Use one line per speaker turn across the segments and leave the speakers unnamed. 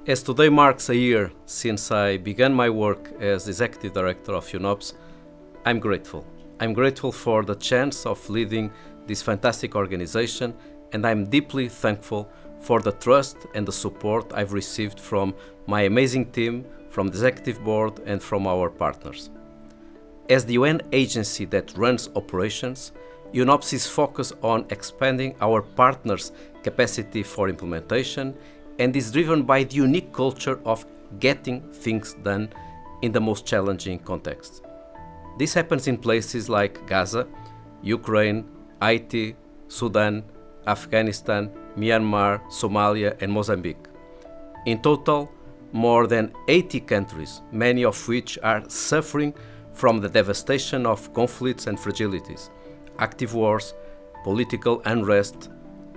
As today marks a year since I began my work as Executive Director of UNOPS, I'm grateful. I'm grateful for the chance of leading this fantastic organization, and I'm deeply thankful for the trust and the support I've received from my amazing team, from the Executive Board, and from our partners. As the UN agency that runs operations, UNOPS is focused on expanding our partners' capacity for implementation and is driven by the unique culture of getting things done in the most challenging contexts. This happens in places like Gaza, Ukraine, Haiti, Sudan, Afghanistan, Myanmar, Somalia, and Mozambique. In total, more than 80 countries, many of which are suffering from the devastation of conflicts and fragilities, active wars, political unrest,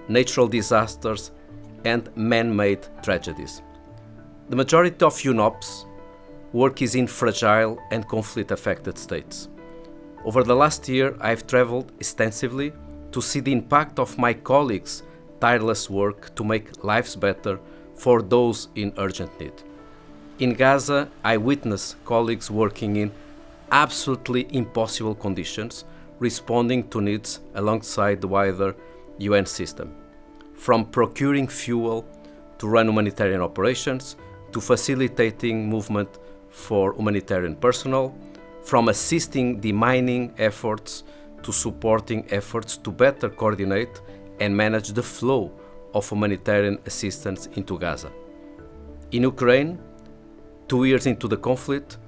natural disasters, and man-made tragedies. The majority of UNOPS work is in fragile and conflict-affected states. Over the last year, I've traveled extensively to see the impact of my colleagues' tireless work to make lives better for those in urgent need. In Gaza, I witnessed colleagues working in absolutely impossible conditions, responding to needs alongside the wider UN system. From procuring fuel to run humanitarian operations, to facilitating movement for humanitarian personnel, from assisting demining efforts to supporting efforts to better coordinate and manage the flow of humanitarian assistance into Gaza. In Ukraine, 2 years into the conflict,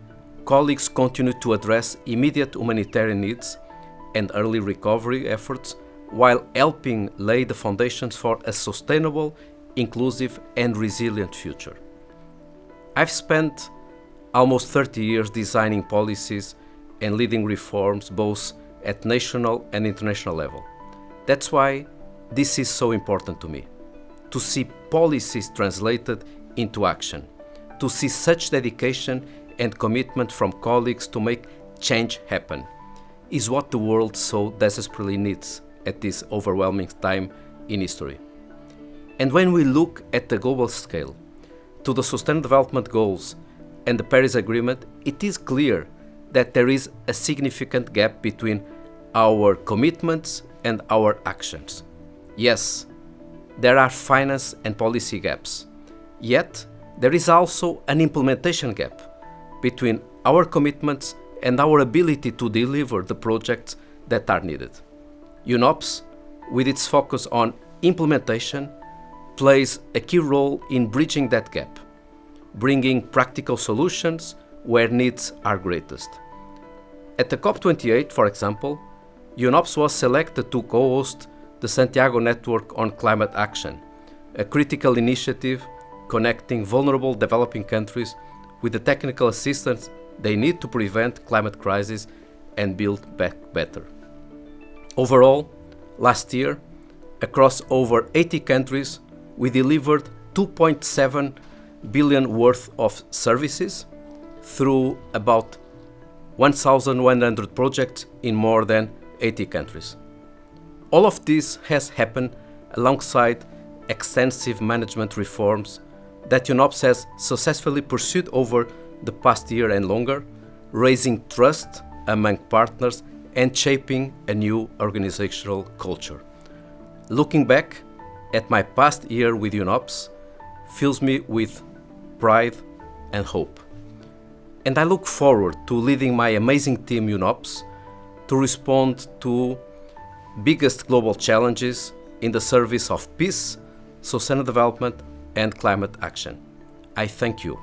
colleagues continue to address immediate humanitarian needs and early recovery efforts while helping lay the foundations for a sustainable, inclusive, and resilient future. I've spent almost 30 years designing policies and leading reforms both at national and international level. That's why this is so important to me, to see policies translated into action, to see such dedication and commitment from colleagues to make change happen, is what the world so desperately needs at this overwhelming time in history. And when we look at the global scale, to the Sustainable Development Goals and the Paris Agreement, it is clear that there is a significant gap between our commitments and our actions. Yes, there are finance and policy gaps, yet there is also an implementation gap between our commitments and our ability to deliver the projects that are needed. UNOPS, with its focus on implementation, plays a key role in bridging that gap, bringing practical solutions where needs are greatest. At the COP28, for example, UNOPS was selected to co-host the Santiago Network on Climate Action, a critical initiative connecting vulnerable developing countries with the technical assistance they need to prevent climate crisis and build back better. Overall, last year, across over 80 countries, we delivered 2.7 billion worth of services through about 1,100 projects in more than 80 countries. All of this has happened alongside extensive management reforms that UNOPS has successfully pursued over the past year and longer, raising trust among partners and shaping a new organizational culture. Looking back at my past year with UNOPS fills me with pride and hope. And I look forward to leading my amazing team UNOPS to respond to biggest global challenges in the service of peace, sustainable development, and climate action. I thank you.